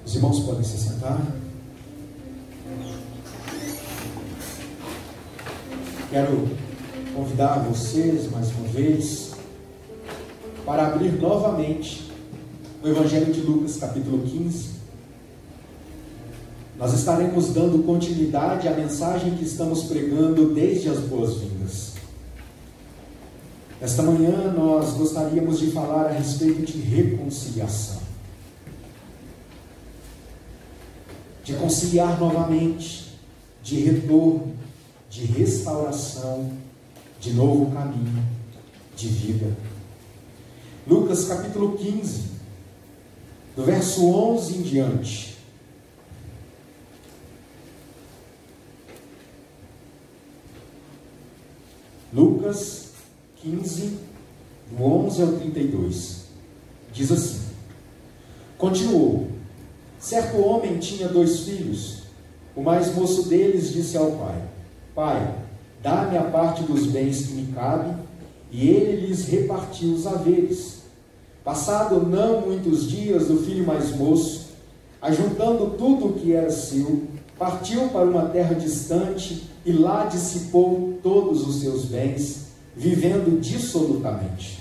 Os irmãos podem se sentar. Quero convidar vocês, mais uma vez, para abrir novamente o Evangelho de Lucas, capítulo 15. Nós estaremos dando continuidade à mensagem que estamos pregando desde as boas-vindas. Esta manhã nós gostaríamos de falar a respeito de reconciliação. De conciliar novamente, de retorno, de restauração, de novo caminho, de vida. Lucas capítulo 15, do verso 11 em diante. Lucas 15, do 11 ao 32. Diz assim: Continuou: Certo homem tinha 2 filhos. O mais moço deles disse ao pai: Pai, dá-me a parte dos bens que me cabe. E ele lhes repartiu os haveres. Passado não muitos dias, o filho mais moço, ajuntando tudo o que era seu, partiu para uma terra distante e lá dissipou todos os seus bens, vivendo dissolutamente.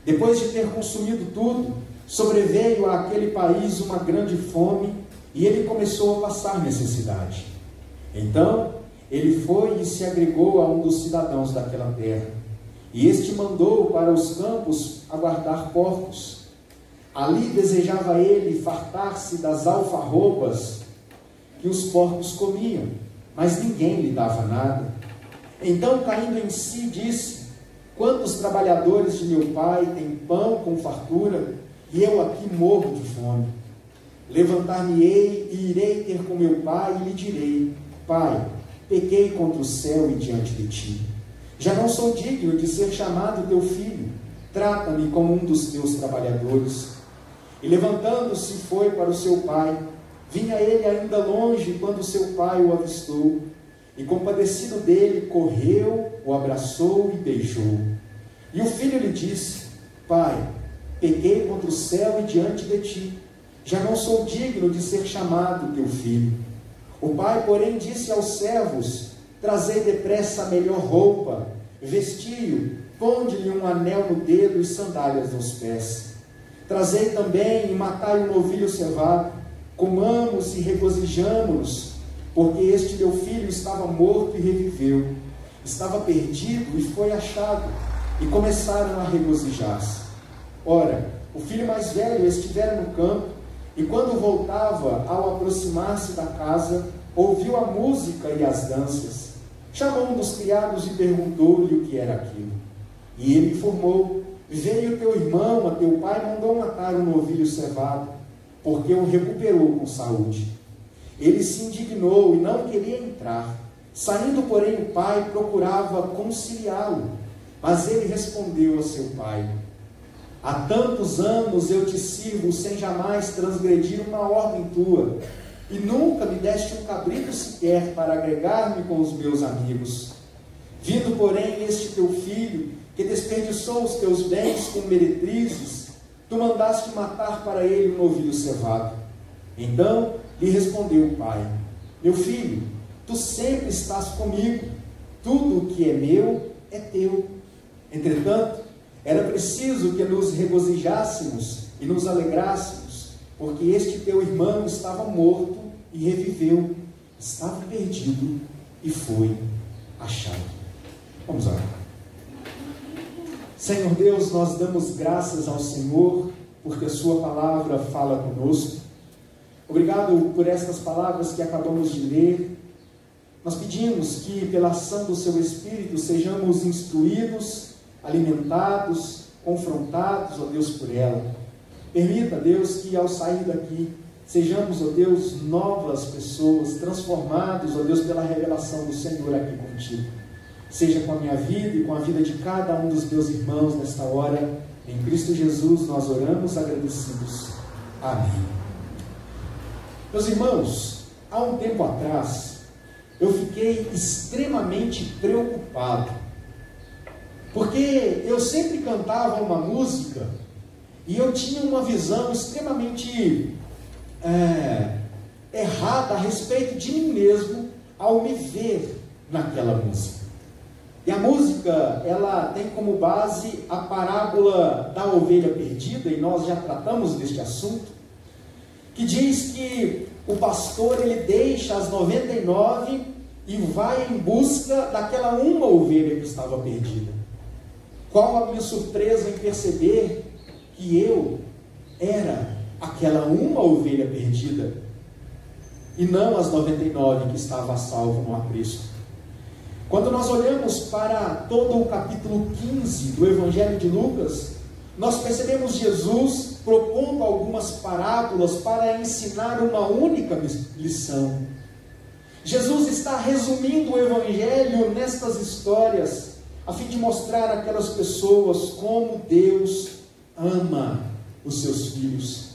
Depois de ter consumido tudo, sobreveio àquele país uma grande fome e ele começou a passar necessidade. Então, ele foi e se agregou a um dos cidadãos daquela terra, e este mandou para os campos aguardar porcos. Ali desejava ele fartar-se das alfarrobas que os porcos comiam, mas ninguém lhe dava nada. Então, caindo em si, disse: Quantos trabalhadores de meu pai têm pão com fartura, e eu aqui morro de fome? Levantar-me-ei e irei ter com meu pai, e lhe direi: Pai, pequei contra o céu e diante de ti. Já não sou digno de ser chamado teu filho. Trata-me como um dos teus trabalhadores. E levantando-se foi para o seu pai. Vinha ele ainda longe quando seu pai o avistou. E compadecido dele, correu, o abraçou e beijou. E o filho lhe disse: Pai, pequei contra o céu e diante de ti. Já não sou digno de ser chamado teu filho. O pai, porém, disse aos servos: Trazei depressa a melhor roupa, vestiu, ponde-lhe um anel no dedo e sandálias nos pés. Trazei também e matai um novilho cevado, comamos e regozijamo-nos, porque este meu filho estava morto e reviveu, estava perdido e foi achado, e começaram a regozijar-se. Ora, o filho mais velho estivera no campo, e quando voltava, ao aproximar-se da casa, ouviu a música e as danças. Chamou um dos criados e perguntou-lhe o que era aquilo. E ele informou: Veio teu irmão, a teu pai mandou matar um novilho cevado, porque o recuperou com saúde. Ele se indignou e não queria entrar. Saindo, porém, o pai procurava conciliá-lo. Mas ele respondeu a seu pai: Há tantos anos eu te sirvo sem jamais transgredir uma ordem tua, e nunca me deste um cabrito sequer para agregar-me com os meus amigos. Vindo, porém, este teu filho, que desperdiçou os teus bens com meretrizes, tu mandaste matar para ele um novilho cevado. Então lhe respondeu o pai: Meu filho, tu sempre estás comigo, tudo o que é meu é teu. Entretanto, era preciso que nos regozijássemos e nos alegrássemos, porque este teu irmão estava morto e reviveu, estava perdido e foi achado. Vamos orar. Senhor Deus, nós damos graças ao Senhor, porque a sua palavra fala conosco. Obrigado por estas palavras que acabamos de ler. Nós pedimos que, pela ação do seu Espírito, sejamos instruídos, alimentados, confrontados, ó Deus, por ela. Permita, Deus, que ao sair daqui, sejamos, ó Deus, novas pessoas, transformados, ó Deus, pela revelação do Senhor aqui contigo. Seja com a minha vida e com a vida de cada um dos meus irmãos nesta hora. Em Cristo Jesus nós oramos agradecidos. Amém. Meus irmãos, há um tempo atrás, eu fiquei extremamente preocupado, porque eu sempre cantava uma música e eu tinha uma visão extremamente errada a respeito de mim mesmo ao me ver naquela música. E a música, ela tem como base a parábola da ovelha perdida, e nós já tratamos deste assunto, que diz que o pastor, ele deixa as 99 e vai em busca daquela uma ovelha que estava perdida. Qual a minha surpresa em perceber que eu era aquela uma ovelha perdida e não as 99 que estava a salvo no aprisco. Quando nós olhamos para todo o capítulo 15 do Evangelho de Lucas, nós percebemos Jesus propondo algumas parábolas para ensinar uma única lição. Jesus está resumindo o Evangelho nestas histórias, a fim de mostrar àquelas pessoas como Deus ama os seus filhos.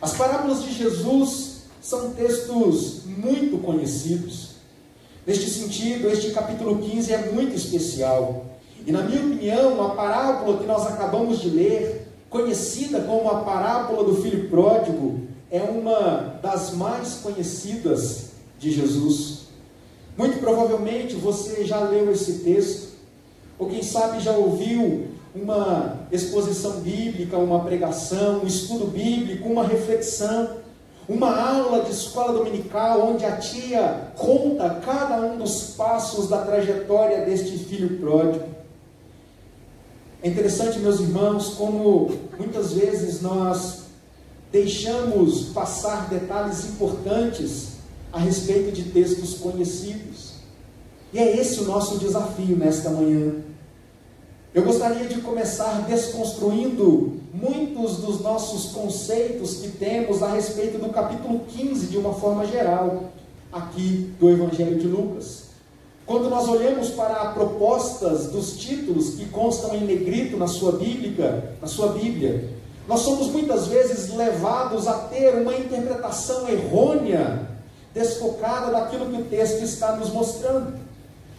As parábolas de Jesus são textos muito conhecidos. Neste sentido, este capítulo 15 é muito especial. E na minha opinião, a parábola que nós acabamos de ler, conhecida como a parábola do filho pródigo, é uma das mais conhecidas de Jesus. Muito provavelmente você já leu esse texto, ou quem sabe já ouviu uma exposição bíblica, uma pregação, um estudo bíblico, uma reflexão, uma aula de escola dominical, onde a tia conta cada um dos passos da trajetória deste filho pródigo. É interessante, meus irmãos, como muitas vezes nós deixamos passar detalhes importantes a respeito de textos conhecidos. E é esse o nosso desafio nesta manhã. Eu gostaria de começar desconstruindo muitos dos nossos conceitos que temos a respeito do capítulo 15, de uma forma geral, aqui do Evangelho de Lucas. Quando nós olhamos para propostas dos títulos que constam em negrito na sua Bíblia, nós somos muitas vezes levados a ter uma interpretação errônea, desfocada daquilo que o texto está nos mostrando.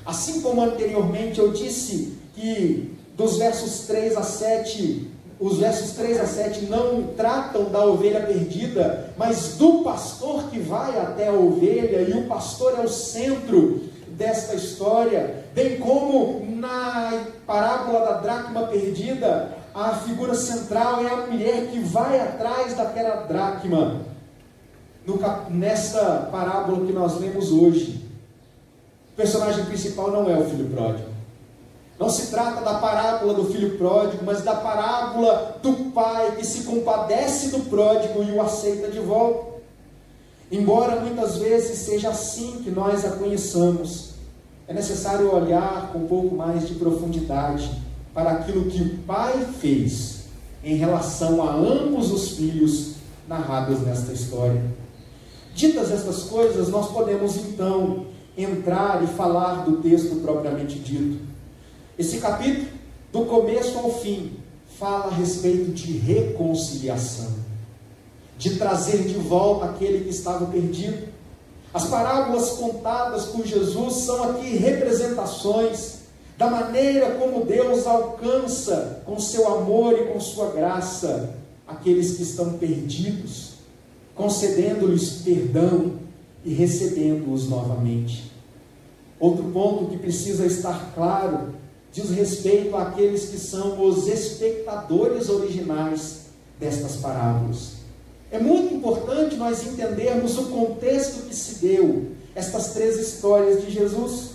Assim como anteriormente eu disse que dos versos 3 a 7, os versos 3 a 7 não tratam da ovelha perdida, mas do pastor que vai até a ovelha, e o pastor é o centro desta história, bem como na parábola da dracma perdida, a figura central é a mulher que vai atrás daquela dracma. Nessa parábola que nós lemos hoje, o personagem principal não é o filho pródigo. Não se trata da parábola do filho pródigo, mas da parábola do pai que se compadece do pródigo e o aceita de volta. Embora muitas vezes seja assim que nós a conheçamos, é necessário olhar com um pouco mais de profundidade para aquilo que o pai fez em relação a ambos os filhos narrados nesta história. Ditas estas coisas, nós podemos então entrar e falar do texto propriamente dito. Esse capítulo, do começo ao fim, fala a respeito de reconciliação, de trazer de volta aquele que estava perdido. As parábolas contadas por Jesus são aqui representações da maneira como Deus alcança com seu amor e com sua graça aqueles que estão perdidos, concedendo-lhes perdão e recebendo-os novamente. Outro ponto que precisa estar claro diz respeito àqueles que são os espectadores originais destas parábolas. É muito importante nós entendermos o contexto que se deu estas três histórias de Jesus.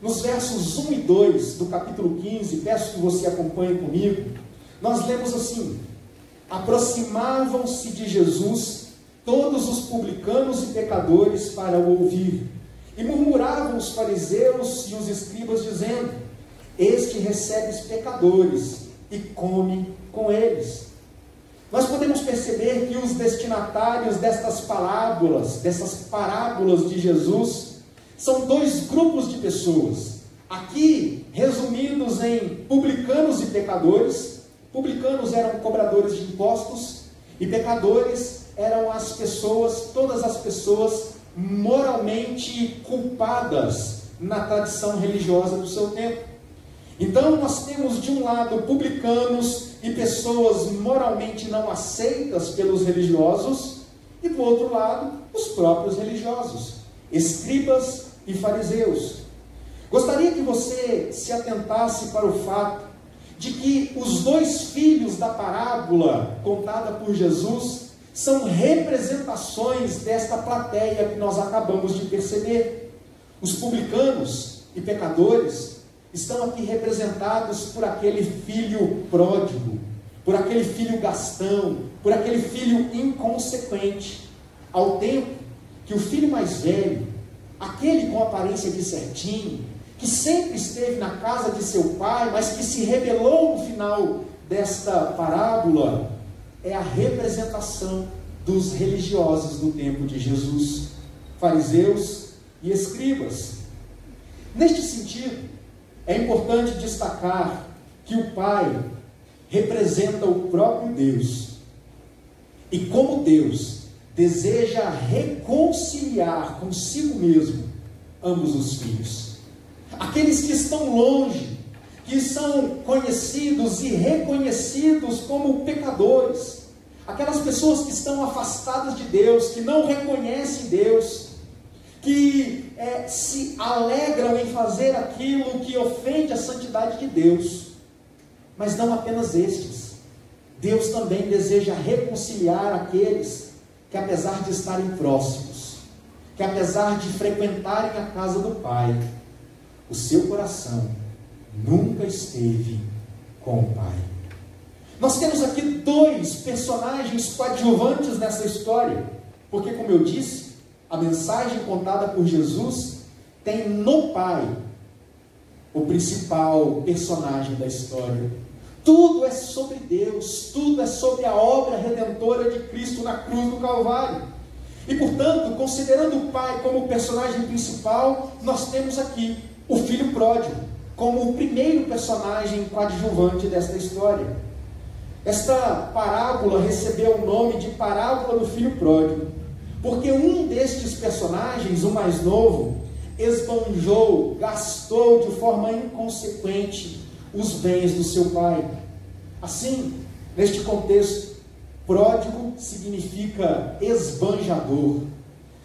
Nos versos 1 e 2 do capítulo 15, peço que você acompanhe comigo, nós lemos assim: aproximavam-se de Jesus todos os publicanos e pecadores para o ouvir, e murmuravam os fariseus e os escribas, dizendo: este recebe os pecadores e come com eles. Nós podemos perceber que os destinatários dessas parábolas de Jesus, são dois grupos de pessoas, aqui resumidos em publicanos e pecadores. Publicanos eram cobradores de impostos, e pecadores eram as pessoas, todas as pessoas moralmente culpadas na tradição religiosa do seu tempo. Então nós temos de um lado publicanos e pessoas moralmente não aceitas pelos religiosos, e do outro lado, os próprios religiosos, escribas e fariseus. Gostaria que você se atentasse para o fato de que os dois filhos da parábola contada por Jesus são representações desta plateia que nós acabamos de perceber. Os publicanos e pecadores estão aqui representados por aquele filho pródigo, por aquele filho gastão, por aquele filho inconsequente, ao tempo que o filho mais velho, aquele com aparência de certinho, que sempre esteve na casa de seu pai, mas que se rebelou no final desta parábola, é a representação dos religiosos do tempo de Jesus, fariseus e escribas. Neste sentido, é importante destacar que o pai representa o próprio Deus, e como Deus deseja reconciliar consigo mesmo ambos os filhos. Aqueles que estão longe, que são conhecidos e reconhecidos como pecadores, aquelas pessoas que estão afastadas de Deus, que não reconhecem Deus, que se alegram em fazer aquilo que ofende a santidade de Deus. Mas não apenas estes, Deus também deseja reconciliar aqueles que, apesar de estarem próximos, que apesar de frequentarem a casa do Pai, o seu coração nunca esteve com o Pai. Nós temos aqui dois personagens coadjuvantes nessa história, porque, como eu disse, a mensagem contada por Jesus tem no Pai o principal personagem da história. Tudo é sobre Deus, tudo é sobre a obra redentora de Cristo na cruz do Calvário. E, portanto, considerando o Pai como o personagem principal, nós temos aqui o filho pródigo como o primeiro personagem coadjuvante desta história. Esta parábola recebeu o nome de parábola do filho pródigo, porque um destes personagens, o mais novo, esbanjou, gastou de forma inconsequente os bens do seu pai. Assim, neste contexto, pródigo significa esbanjador.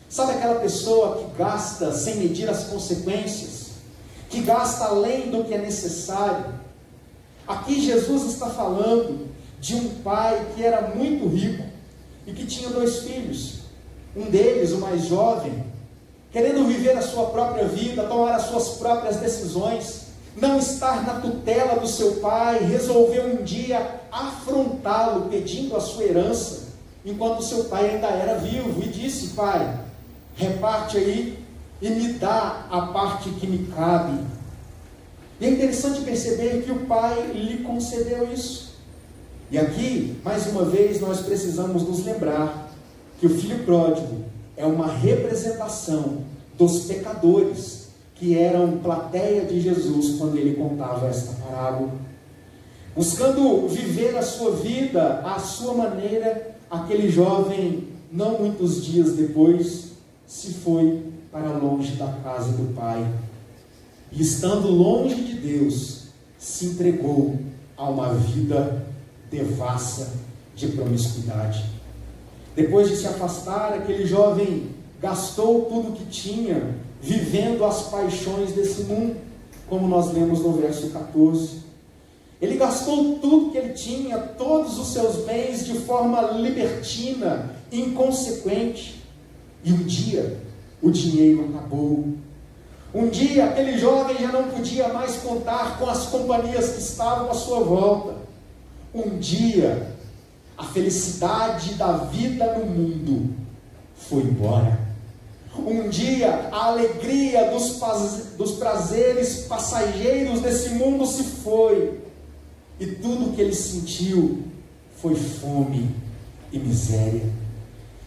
Sabe aquela pessoa que gasta sem medir as consequências, que gasta além do que é necessário? Aqui Jesus está falando de um pai que era muito rico e que tinha dois filhos. Um deles, o mais jovem, querendo viver a sua própria vida, tomar as suas próprias decisões, não estar na tutela do seu pai, resolveu um dia afrontá-lo, pedindo a sua herança, enquanto seu pai ainda era vivo, e disse: pai, reparte aí e me dá a parte que me cabe. E é interessante perceber que o pai lhe concedeu isso. E aqui, mais uma vez, nós precisamos nos lembrar que o filho pródigo é uma representação dos pecadores que eram plateia de Jesus quando ele contava esta parábola. Buscando viver a sua vida à sua maneira, aquele jovem, não muitos dias depois, se foi para longe da casa do pai. E estando longe de Deus, se entregou a uma vida devassa de promiscuidade. Depois de se afastar, aquele jovem gastou tudo o que tinha, vivendo as paixões desse mundo, como nós lemos no verso 14. Ele gastou tudo que ele tinha, todos os seus bens, de forma libertina, inconsequente. E um dia, o dinheiro acabou. Um dia, aquele jovem já não podia mais contar com as companhias que estavam à sua volta. Um dia, a felicidade da vida no mundo foi embora. Um dia, a alegria dos prazeres passageiros desse mundo se foi. E tudo que ele sentiu foi fome e miséria.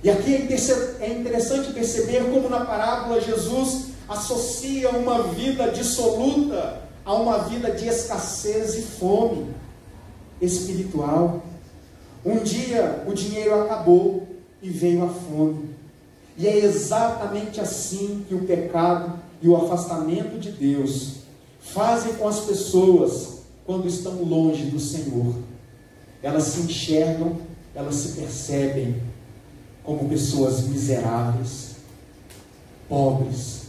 E aqui é interessante perceber como na parábola Jesus associa uma vida dissoluta a uma vida de escassez e fome espiritual. Um dia o dinheiro acabou e veio a fome. E é exatamente assim que o pecado e o afastamento de Deus fazem com as pessoas quando estão longe do Senhor. Elas se enxergam, elas se percebem como pessoas miseráveis, pobres,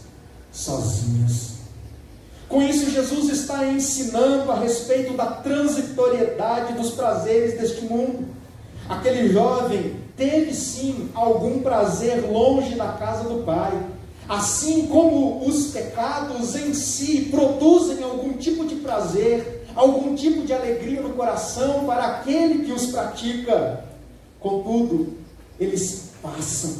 sozinhas. Com isso, Jesus está ensinando a respeito da transitoriedade dos prazeres deste mundo. Aquele jovem teve sim algum prazer longe da casa do Pai, assim como os pecados em si produzem algum tipo de prazer, algum tipo de alegria no coração para aquele que os pratica. Contudo, eles passam,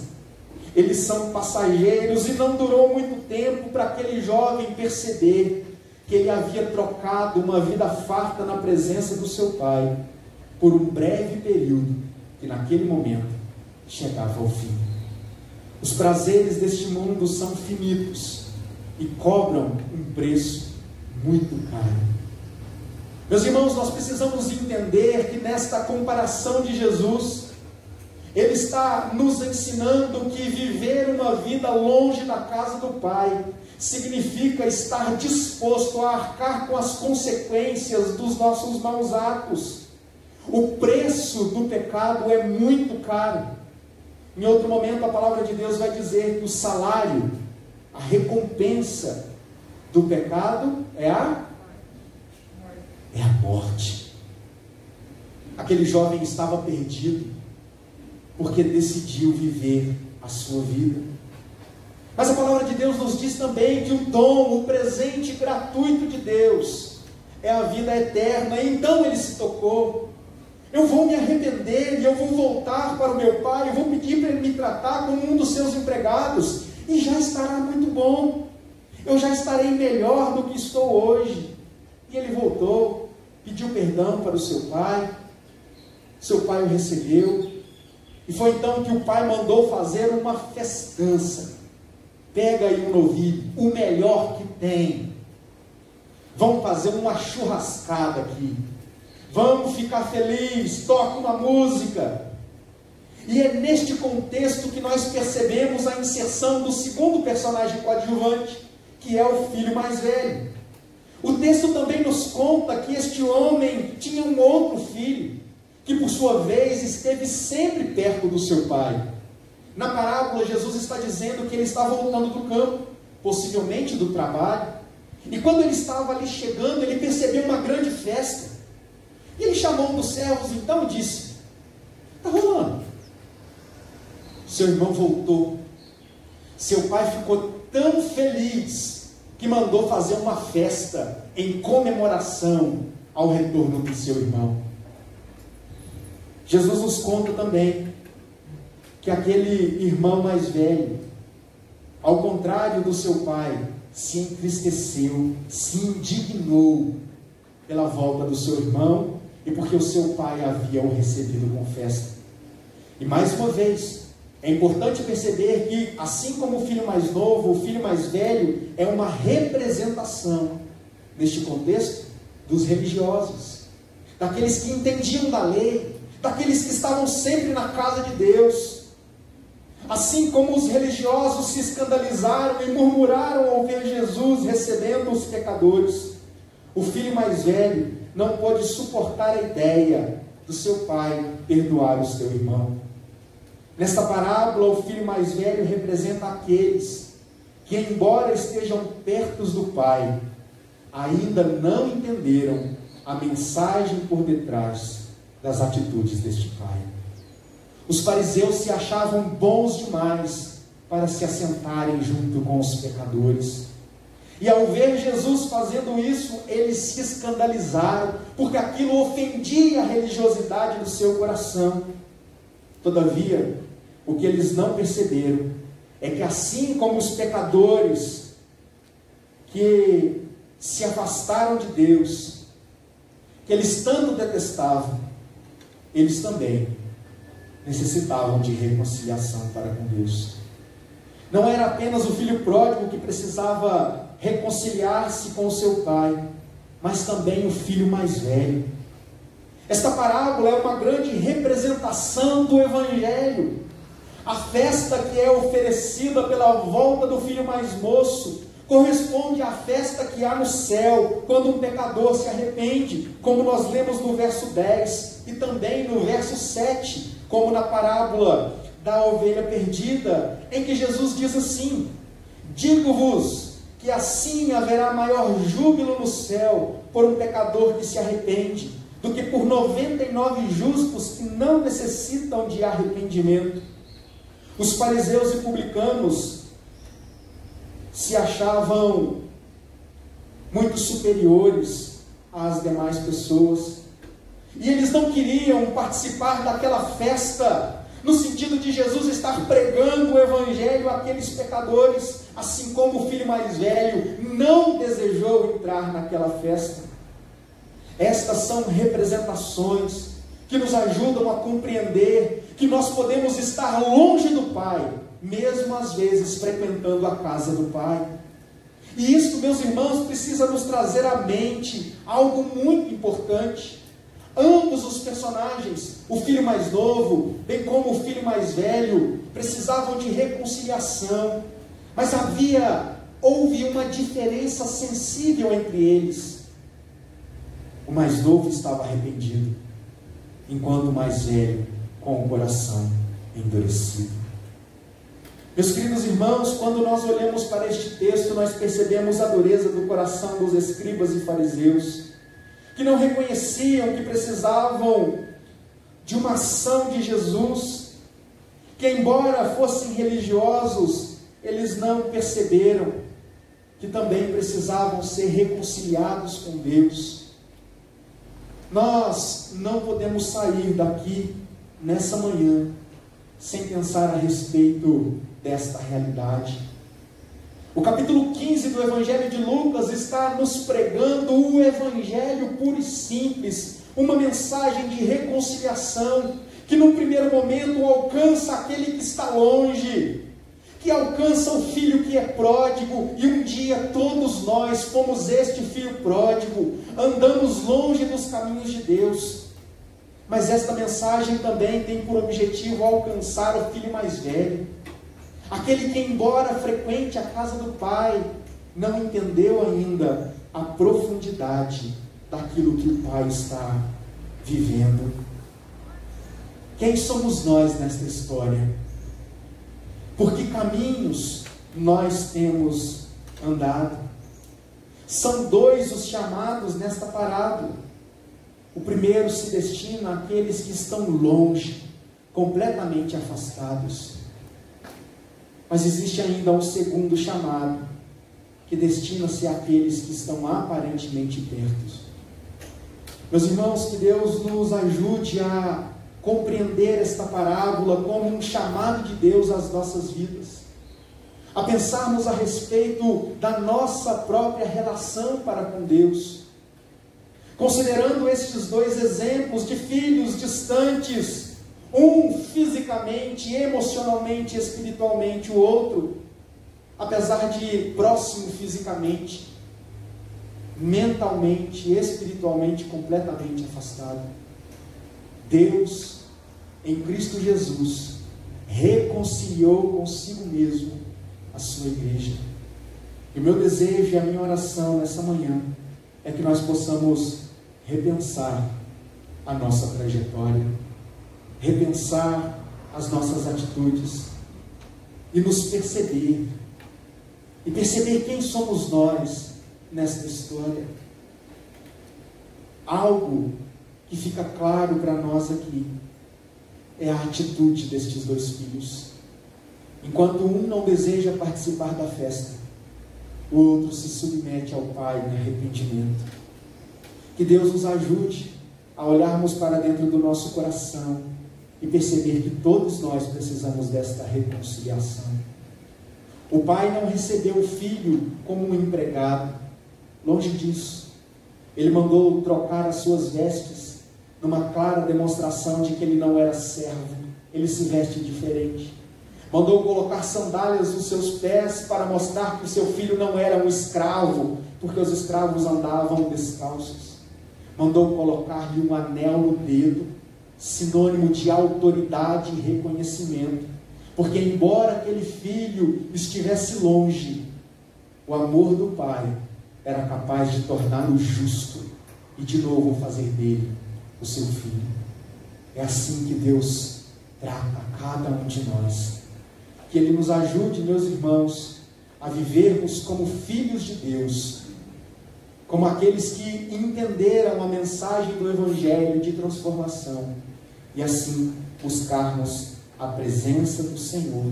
eles são passageiros, e não durou muito tempo para aquele jovem perceber que ele havia trocado uma vida farta na presença do seu Pai por um breve período que naquele momento chegava ao fim. Os prazeres deste mundo são finitos e cobram um preço muito caro. Meus irmãos, nós precisamos entender que nesta comparação de Jesus, Ele está nos ensinando que viver uma vida longe da casa do Pai significa estar disposto a arcar com as consequências dos nossos maus atos. O preço do pecado é muito caro. Em outro momento a palavra de Deus vai dizer que o salário, a recompensa do pecado é a morte. Aquele jovem estava perdido porque decidiu viver a sua vida. Mas a palavra de Deus nos diz também que o dom, o presente gratuito de Deus é a vida eterna. E então ele se tocou: eu vou me arrepender e eu vou voltar para o meu Pai, eu vou pedir para Ele me tratar como um dos seus empregados, e já estará muito bom, eu já estarei melhor do que estou hoje. E ele voltou, pediu perdão para o seu pai o recebeu, e foi então que o pai mandou fazer uma festança. Pega aí um novilho, o melhor que tem, vamos fazer uma churrascada aqui, vamos ficar felizes, toca uma música. E é neste contexto que nós percebemos a inserção do segundo personagem coadjuvante, que é o filho mais velho. O texto também nos conta que este homem tinha um outro filho, que por sua vez esteve sempre perto do seu pai. Na parábola, Jesus está dizendo que ele está voltando do campo, possivelmente do trabalho, e quando ele estava ali chegando, ele percebeu uma grande festa. E ele chamou um dos servos então e disse: está rolando. Seu irmão voltou. Seu pai ficou tão feliz que mandou fazer uma festa em comemoração ao retorno do seu irmão. Jesus nos conta também que aquele irmão mais velho, ao contrário do seu pai, se entristeceu, se indignou pela volta do seu irmão e porque o seu pai havia o recebido com festa. E mais uma vez, é importante perceber que, assim como o filho mais novo, o filho mais velho é uma representação, neste contexto, dos religiosos, daqueles que entendiam da lei, daqueles que estavam sempre na casa de Deus. Assim como os religiosos se escandalizaram e murmuraram ao ver Jesus recebendo os pecadores, o filho mais velho não pôde suportar a ideia do seu pai perdoar o seu irmão. Nesta parábola, o filho mais velho representa aqueles que, embora estejam perto do pai, ainda não entenderam a mensagem por detrás das atitudes deste pai. Os fariseus se achavam bons demais para se assentarem junto com os pecadores. E ao ver Jesus fazendo isso, eles se escandalizaram, porque aquilo ofendia a religiosidade do seu coração. Todavia, o que eles não perceberam é que, assim como os pecadores que se afastaram de Deus, que eles tanto detestavam, eles também necessitavam de reconciliação para com Deus. Não era apenas o filho pródigo que precisava reconciliar-se com o seu pai, mas também o filho mais velho. Esta parábola é uma grande representação do Evangelho. A festa que é oferecida pela volta do filho mais moço corresponde à festa que há no céu, quando um pecador se arrepende, como nós lemos no verso 10, e também no verso 7, como na parábola da ovelha perdida, em que Jesus diz assim: digo-vos que assim haverá maior júbilo no céu por um pecador que se arrepende, do que por 99 justos que não necessitam de arrependimento. Os fariseus e publicanos se achavam muito superiores às demais pessoas, e eles não queriam participar daquela festa, no sentido de Jesus estar pregando o evangelho àqueles pecadores, assim como o filho mais velho não desejou entrar naquela festa. Estas são representações que nos ajudam a compreender que nós podemos estar longe do Pai, mesmo às vezes frequentando a casa do Pai. E isso, meus irmãos, precisa nos trazer à mente algo muito importante. Ambos os personagens, o filho mais novo, bem como o filho mais velho, precisavam de reconciliação, mas houve uma diferença sensível entre eles. O mais novo estava arrependido, enquanto o mais velho com o coração endurecido. Meus queridos irmãos, quando nós olhamos para este texto, nós percebemos a dureza do coração dos escribas e fariseus, que não reconheciam que precisavam de uma ação de Jesus, que embora fossem religiosos, eles não perceberam que também precisavam ser reconciliados com Deus. Nós não podemos sair daqui nessa manhã sem pensar a respeito desta realidade. O capítulo 15 do Evangelho de Lucas está nos pregando o Evangelho puro e simples, uma mensagem de reconciliação, que num primeiro momento alcança aquele que está longe, que alcança o filho que é pródigo, e um dia todos nós fomos este filho pródigo, andamos longe dos caminhos de Deus. Mas esta mensagem também tem por objetivo alcançar o filho mais velho, aquele que, embora frequente a casa do Pai, não entendeu ainda a profundidade daquilo que o Pai está vivendo. Quem somos nós nesta história? Por que caminhos nós temos andado? São dois os chamados nesta parábola. O primeiro se destina àqueles que estão longe, completamente afastados. Mas existe ainda um segundo chamado, que destina-se àqueles que estão aparentemente perto. Meus irmãos, que Deus nos ajude a compreender esta parábola como um chamado de Deus às nossas vidas, a pensarmos a respeito da nossa própria relação para com Deus, considerando estes dois exemplos de filhos distantes, um fisicamente, emocionalmente, espiritualmente, o outro, apesar de próximo fisicamente, mentalmente, espiritualmente, completamente afastado. Deus, em Cristo Jesus, reconciliou consigo mesmo a sua igreja. E o meu desejo e a minha oração nessa manhã é que nós possamos repensar a nossa trajetória, repensar as nossas atitudes e nos perceber, e perceber quem somos nós nesta história. Algo que fica claro para nós aqui é a atitude destes dois filhos. Enquanto um não deseja participar da festa, o outro se submete ao Pai em arrependimento. Que Deus nos ajude a olharmos para dentro do nosso coração e perceber que todos nós precisamos desta reconciliação. O pai não recebeu o filho como um empregado, longe disso. Ele mandou trocar as suas vestes, numa clara demonstração de que ele não era servo, ele se veste diferente. Mandou colocar sandálias nos seus pés para mostrar que o seu filho não era um escravo, porque os escravos andavam descalços. Mandou colocar-lhe um anel no dedo, sinônimo de autoridade e reconhecimento, porque embora aquele filho estivesse longe, o amor do pai era capaz de torná-lo justo e de novo fazer dele o seu filho. É assim que Deus trata a cada um de nós. Que Ele nos ajude, meus irmãos, a vivermos como filhos de Deus, como aqueles que entenderam a mensagem do Evangelho de transformação, e assim buscarmos a presença do Senhor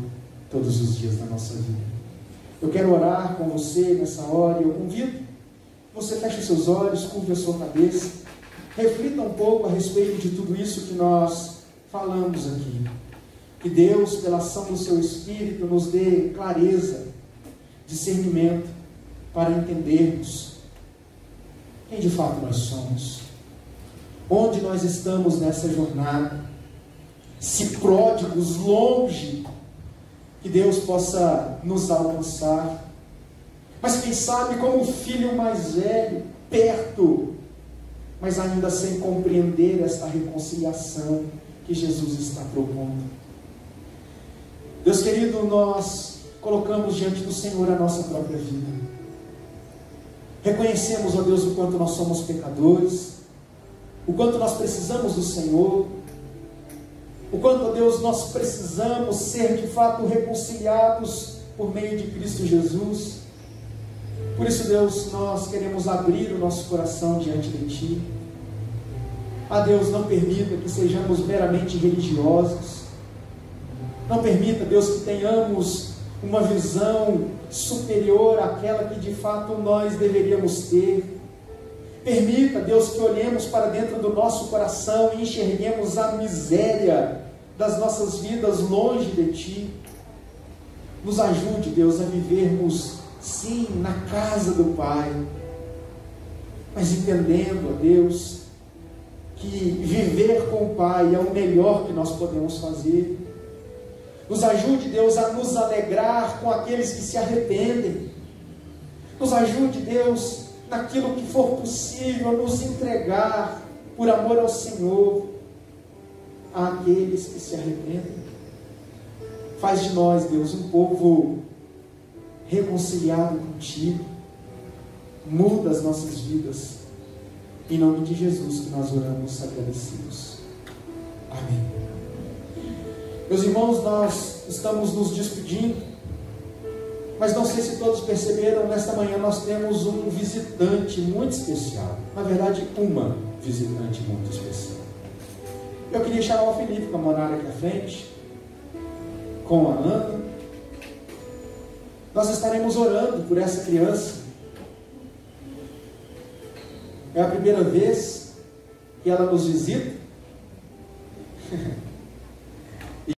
todos os dias da nossa vida. Eu quero orar com você nessa hora, e eu convido que você feche os seus olhos, curve a sua cabeça, reflita um pouco a respeito de tudo isso que nós falamos aqui. Que Deus, pela ação do seu Espírito, nos dê clareza, discernimento, para entendermos quem de fato nós somos, onde nós estamos nessa jornada, se pródigos longe, que Deus possa nos alcançar, mas quem sabe como o filho mais velho, perto, mas ainda sem compreender esta reconciliação que Jesus está propondo. Deus querido, nós colocamos diante do Senhor a nossa própria vida. Reconhecemos, ó Deus, o quanto nós somos pecadores, o quanto nós precisamos do Senhor, o quanto, ó Deus, nós precisamos ser de fato reconciliados por meio de Cristo Jesus. Por isso, Deus, nós queremos abrir o nosso coração diante de Ti. Ah, Deus, não permita que sejamos meramente religiosos. Não permita, Deus, que tenhamos uma visão superior àquela que de fato nós deveríamos ter. Permita, Deus, que olhemos para dentro do nosso coração e enxerguemos a miséria das nossas vidas longe de Ti. Nos ajude, Deus, a vivermos, sim, na casa do Pai, mas entendendo, ó Deus, que viver com o Pai é o melhor que nós podemos fazer. Nos ajude, Deus, a nos alegrar com aqueles que se arrependem. Nos ajude, Deus, naquilo que for possível, a nos entregar por amor ao Senhor àqueles que se arrependem. Faz de nós, Deus, um povo reconciliado contigo. Muda as nossas vidas. Em nome de Jesus que nós oramos agradecidos. Amém. Meus irmãos, nós estamos nos despedindo, mas não sei se todos perceberam, nesta manhã nós temos um visitante muito especial. Na verdade, uma visitante muito especial. Eu queria chamar o Felipe para morar aqui à frente, com a Ana. Nós estaremos orando por essa criança. É a primeira vez que ela nos visita.